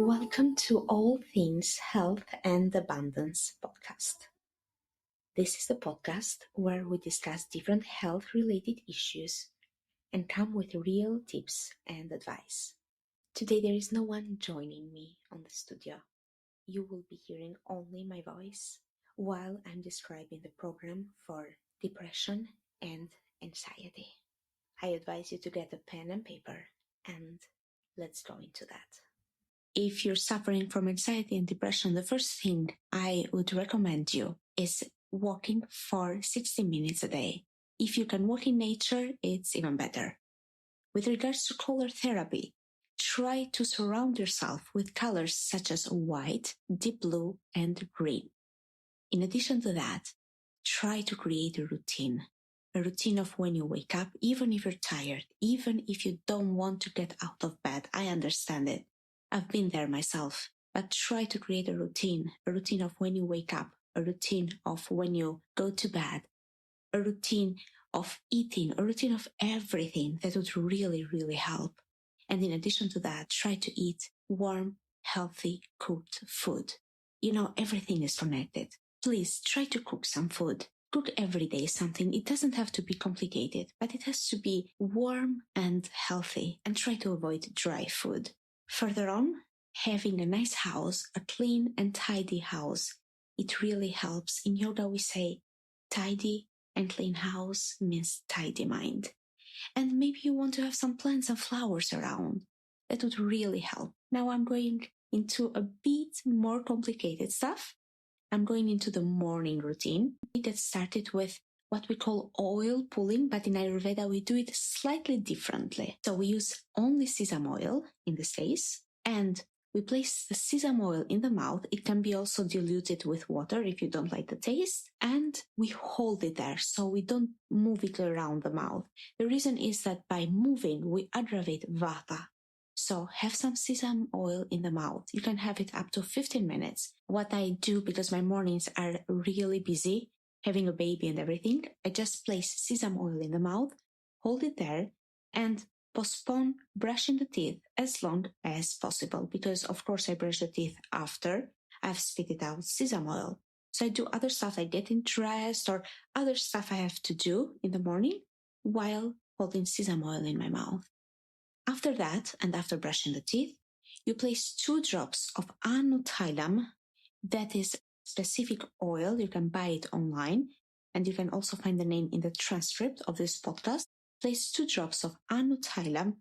Welcome to All Things Health and Abundance podcast. This is the podcast where we discuss different health-related issues and come with real tips and advice. Today there is no one joining me on the studio. You will be hearing only my voice while I'm describing the program for depression and anxiety. I advise you to get a pen and paper and let's go into that. If you're suffering from anxiety and depression, the first thing I would recommend you is walking for 60 minutes a day. If you can walk in nature, it's even better. With regards to color therapy, try to surround yourself with colors such as white, deep blue, and green. In addition to that, try to create a routine of when you wake up, even if you're tired, even if you don't want to get out of bed. I understand it. I've been there myself, but try to create a routine of when you wake up, a routine of when you go to bed, a routine of eating, a routine of everything that would really, really help. And in addition to that, try to eat warm, healthy, cooked food. You know, everything is connected. Please try to cook some food. Cook every day something. It doesn't have to be complicated, but it has to be warm and healthy, and try to avoid dry food. Further on, having a nice house, a clean and tidy house, it really helps. In yoga, we say tidy and clean house means tidy mind. And maybe you want to have some plants and flowers around. That would really help. Now I'm going into a bit more complicated stuff. I'm going into the morning routine. We get started with what we call oil pulling, but in Ayurveda we do it slightly differently. So we use only sesame oil in this case, and we place the sesame oil in the mouth. It can be also diluted with water if you don't like the taste, and we hold it there so we don't move it around the mouth. The reason is that by moving we aggravate vata. So have some sesame oil in the mouth. You can have it up to 15 minutes. What I do, because my mornings are really busy, having a baby and everything, I just place sesame oil in the mouth, hold it there, and postpone brushing the teeth as long as possible. Because, of course, I brush the teeth after I've spit out sesame oil. So I do other stuff like getting dressed or other stuff I have to do in the morning while holding sesame oil in my mouth. After that, and after brushing the teeth, you place 2 drops of anuthylam. That is specific oil. You can buy it online, and you can also find the name in the transcript of this podcast. Place 2 drops of anuthylam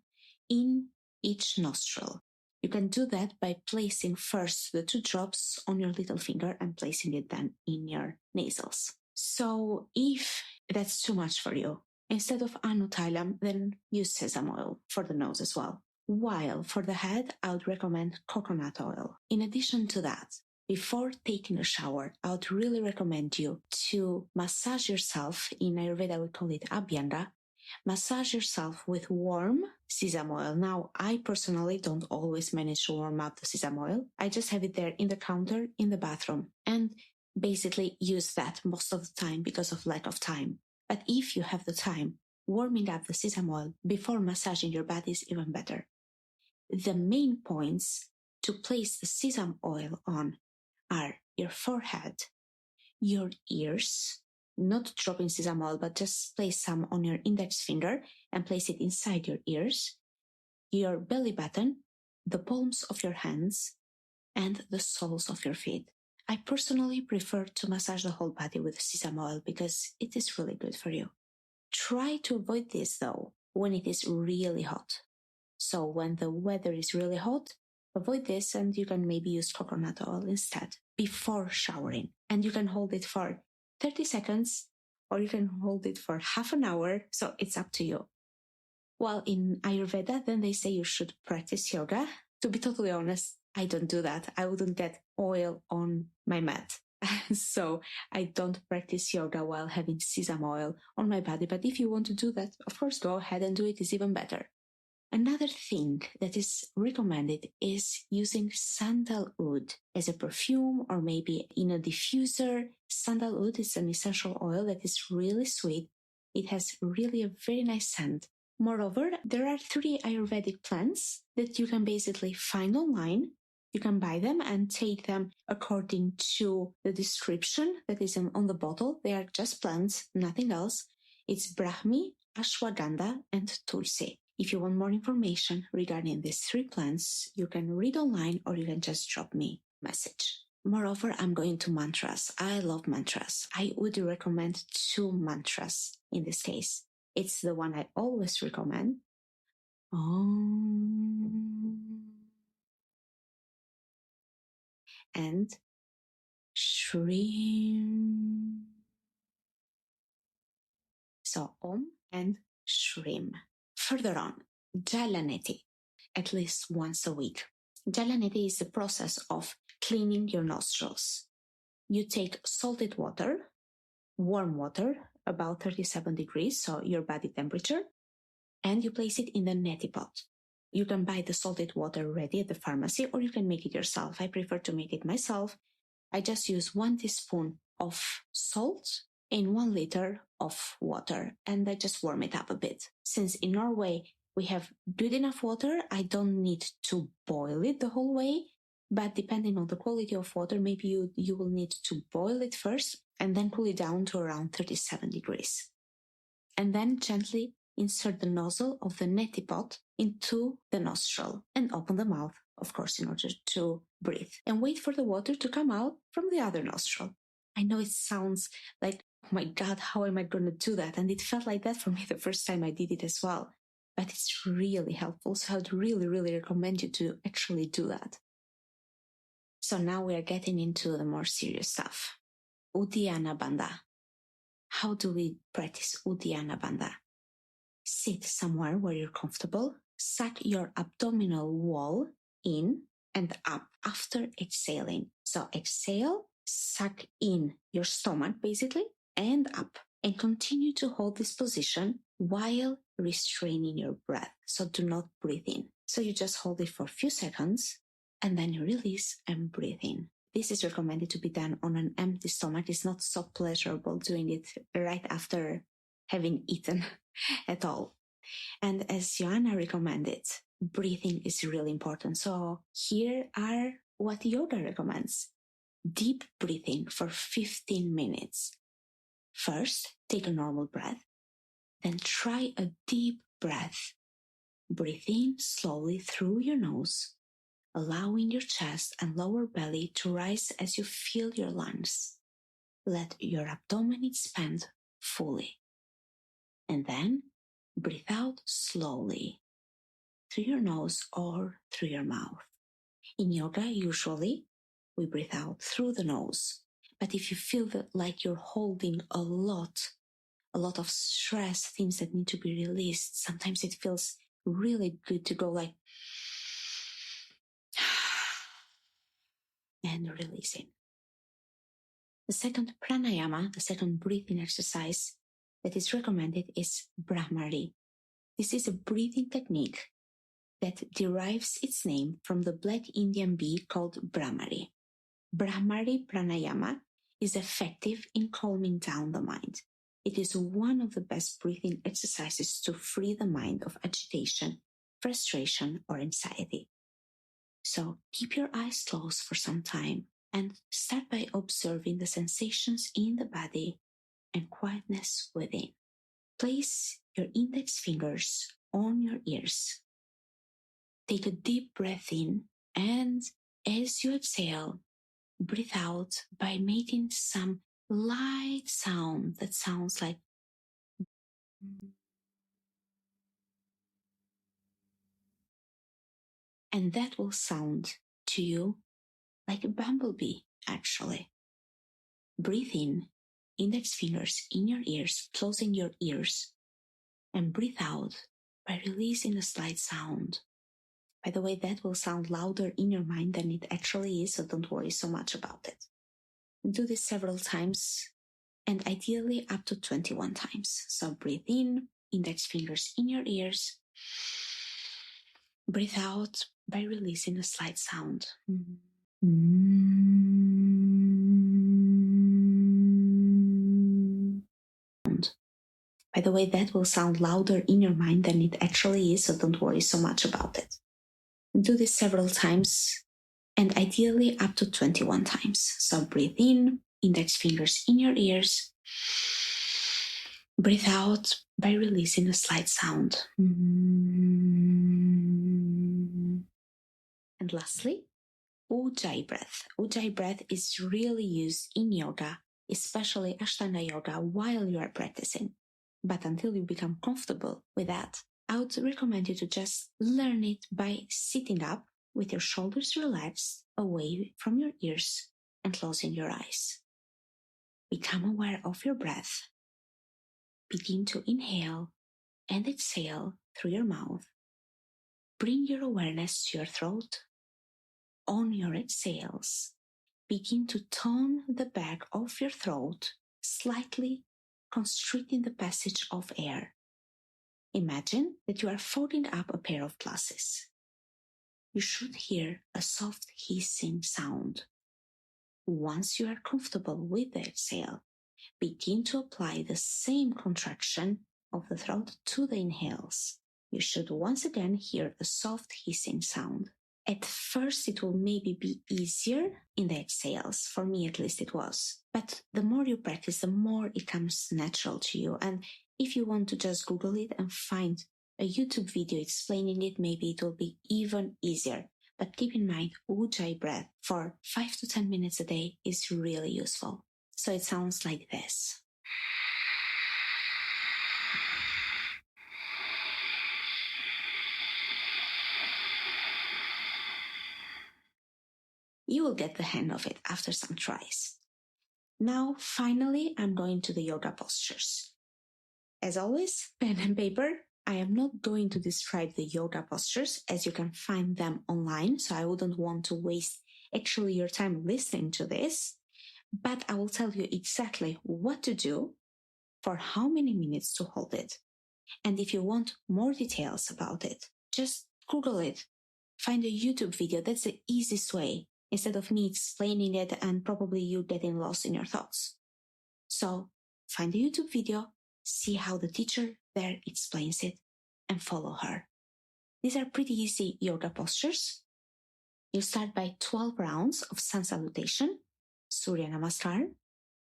in each nostril. You can do that by placing first the 2 drops on your little finger and placing it then in your nasals. So if that's too much for you, instead of anuthylam, then use sesame oil for the nose as well. While for the head, I would recommend coconut oil. In addition to that, before taking a shower, I would really recommend you to massage yourself. In Ayurveda, we call it abhyanga. Massage yourself with warm sesame oil. Now, I personally don't always manage to warm up the sesame oil. I just have it there in the counter in the bathroom and basically use that most of the time because of lack of time. But if you have the time, warming up the sesame oil before massaging your body is even better. The main points to place the sesame oil on are your forehead, your ears, not dropping sesame oil, but just place some on your index finger and place it inside your ears, your belly button, the palms of your hands, and the soles of your feet. I personally prefer to massage the whole body with sesame oil because it is really good for you. Try to avoid this though when it is really hot. So when the weather is really hot, avoid this and you can maybe use coconut oil instead before showering. And you can hold it for 30 seconds or you can hold it for half an hour. So it's up to you. While in Ayurveda, then they say you should practice yoga. To be totally honest, I don't do that. I wouldn't get oil on my mat. So I don't practice yoga while having sesame oil on my body. But if you want to do that, of course, go ahead and do it. It's even better. Another thing that is recommended is using sandalwood as a perfume or maybe in a diffuser. Sandalwood is an essential oil that is really sweet. It has really a very nice scent. Moreover, there are 3 Ayurvedic plants that you can basically find online. You can buy them and take them according to the description that is on the bottle. They are just plants, nothing else. It's Brahmi, Ashwagandha, and Tulsi. If you want more information regarding these 3 plants, you can read online or you can just drop me a message. Moreover, I'm going to mantras. I love mantras. I would recommend 2 mantras in this case. It's the one I always recommend. Om and Shrim. So Om and Shrim. Further on, Jala neti, at least once a week. Jala neti is the process of cleaning your nostrils. You take salted water, warm water, about 37 degrees, so your body temperature, and you place it in the neti pot. You can buy the salted water ready at the pharmacy or you can make it yourself. I prefer to make it myself. I just use 1 teaspoon of salt in 1 liter of water and I just warm it up a bit. Since in Norway we have good enough water, I don't need to boil it the whole way, but depending on the quality of water, maybe you will need to boil it first and then cool it down to around 37 degrees. And then gently insert the nozzle of the neti pot into the nostril and open the mouth, of course, in order to breathe. And wait for the water to come out from the other nostril. I know it sounds like, oh my God, how am I going to do that? And it felt like that for me the first time I did it as well. But it's really helpful. So I'd really, really recommend you to actually do that. So now we are getting into the more serious stuff. Udiyana bandha. How do we practice Udiyana bandha? Sit somewhere where you're comfortable. Suck your abdominal wall in and up after exhaling. So exhale, suck in your stomach basically, and up. And continue to hold this position while restraining your breath. So do not breathe in. So you just hold it for a few seconds and then you release and breathe in. This is recommended to be done on an empty stomach. It's not so pleasurable doing it right after having eaten at all. And as Joanna recommended, breathing is really important. So here are what yoga recommends. Deep breathing for 15 minutes. First, take a normal breath. Then try a deep breath. Breathe in slowly through your nose, allowing your chest and lower belly to rise as you fill your lungs. Let your abdomen expand fully. And then breathe out slowly through your nose or through your mouth. In yoga, usually we breathe out through the nose. But if you feel that like you're holding a lot of stress, things that need to be released, sometimes it feels really good to go like and releasing. The second pranayama, the second breathing exercise that is recommended is Brahmari. This is a breathing technique that derives its name from the black Indian bee called Brahmari. Brahmari pranayama is effective in calming down the mind. It is one of the best breathing exercises to free the mind of agitation, frustration, or anxiety. So keep your eyes closed for some time and start by observing the sensations in the body and quietness within. Place your index fingers on your ears. Take a deep breath in, and as you exhale, breathe out by making some light sound that sounds like and that will sound to you like a bumblebee, actually. Breathe in, index fingers in your ears, closing your ears, and breathe out by releasing a slight sound. By the way, that will sound louder in your mind than it actually is, so don't worry so much about it. Do this several times, and ideally up to 21 times. So breathe in, index fingers in your ears. Breathe out by releasing a slight sound. By the way, that will sound louder in your mind than it actually is, so don't worry so much about it. Do this several times, and ideally up to 21 times. So breathe in, index fingers in your ears. Breathe out by releasing a slight sound. And lastly, Ujjayi breath. Ujjayi breath is really used in yoga, especially Ashtanga yoga, while you are practicing. But until you become comfortable with that, I would recommend you to just learn it by sitting up with your shoulders relaxed away from your ears and closing your eyes. Become aware of your breath. Begin to inhale and exhale through your mouth. Bring your awareness to your throat. On your exhales, begin to tone the back of your throat, slightly constricting the passage of air. Imagine that you are folding up a pair of glasses. You should hear a soft hissing sound. Once you are comfortable with the exhale, begin to apply the same contraction of the throat to the inhales. You should once again hear a soft hissing sound. At first, it will maybe be easier in the exhales. For me, at least, it was. But the more you practice, the more it comes natural to you. And if you want to just Google it and find a YouTube video explaining it, maybe it will be even easier. But keep in mind, Ujjayi breath for 5 to 10 minutes a day is really useful. So it sounds like this. You will get the hang of it after some tries. Now, finally, I'm going to the yoga postures. As always, pen and paper. I am not going to describe the yoga postures as you can find them online, so I wouldn't want to waste actually your time listening to this, but I will tell you exactly what to do, for how many minutes to hold it. And if you want more details about it, just Google it. Find a YouTube video. That's the easiest way, instead of me explaining it and probably you getting lost in your thoughts. So find a YouTube video, see how the teacher there explains it, and follow her. These are pretty easy yoga postures. You start by 12 rounds of sun salutation, Surya Namaskar.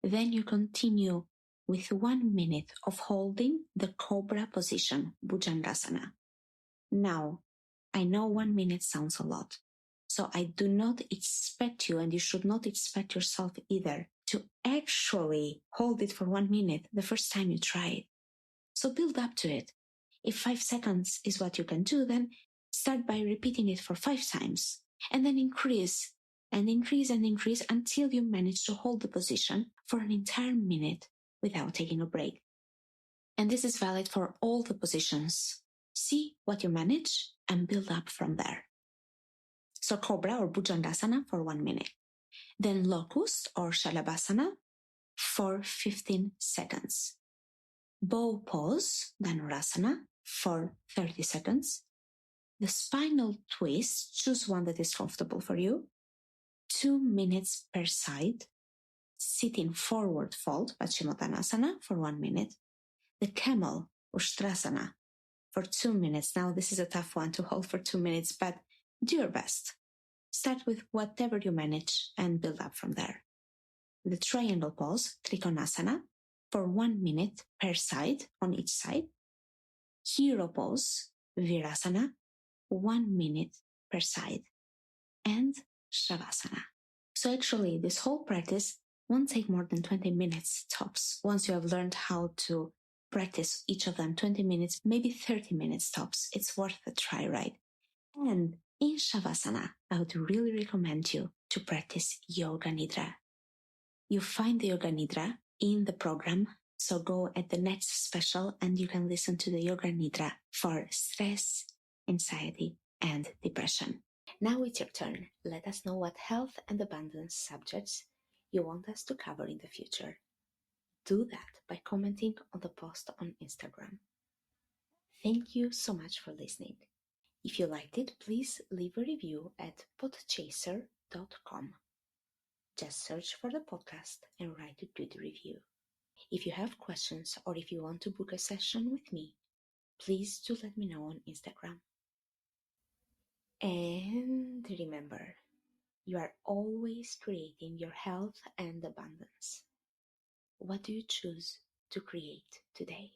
Then you continue with 1 minute of holding the cobra position, Bhujangasana. Now, I know 1 minute sounds a lot, so I do not expect you, and you should not expect yourself either, to actually hold it for 1 minute the first time you try it. So build up to it. If 5 seconds is what you can do, then start by repeating it for 5 times, and then increase and increase and increase until you manage to hold the position for an entire minute without taking a break. And this is valid for all the positions. See what you manage and build up from there. So Cobra or Bhujangasana for 1 minute. Then Locust or Shalabhasana for 15 seconds. Bow pose, Dhanurasana, for 30 seconds. The spinal twist, choose one that is comfortable for you. 2 minutes per side. Sitting forward fold, Paschimottanasana, for 1 minute. The camel, Ustrasana, for 2 minutes. Now, this is a tough one to hold for 2 minutes, but do your best. Start with whatever you manage and build up from there. The triangle pose, Trikonasana, for 1 minute per side on each side. Hero pose, Virasana, 1 minute per side. And Shavasana. So actually, this whole practice won't take more than 20 minutes tops. Once you have learned how to practice each of them, 20 minutes, maybe 30 minutes tops. It's worth a try, right? And in Shavasana, I would really recommend you to practice Yoga Nidra. You find the Yoga Nidra in the program, so go at the next special and you can listen to the Yoga Nidra for stress, anxiety, and depression. Now it's your turn. Let us know what health and abundance subjects you want us to cover in the future. Do that by commenting on the post on Instagram. Thank you so much for listening. If you liked it, please leave a review at podchaser.com. Just search for the podcast and write a good review. If you have questions or if you want to book a session with me, please do let me know on Instagram. And remember, You are always creating your health and abundance. What do you choose to create today?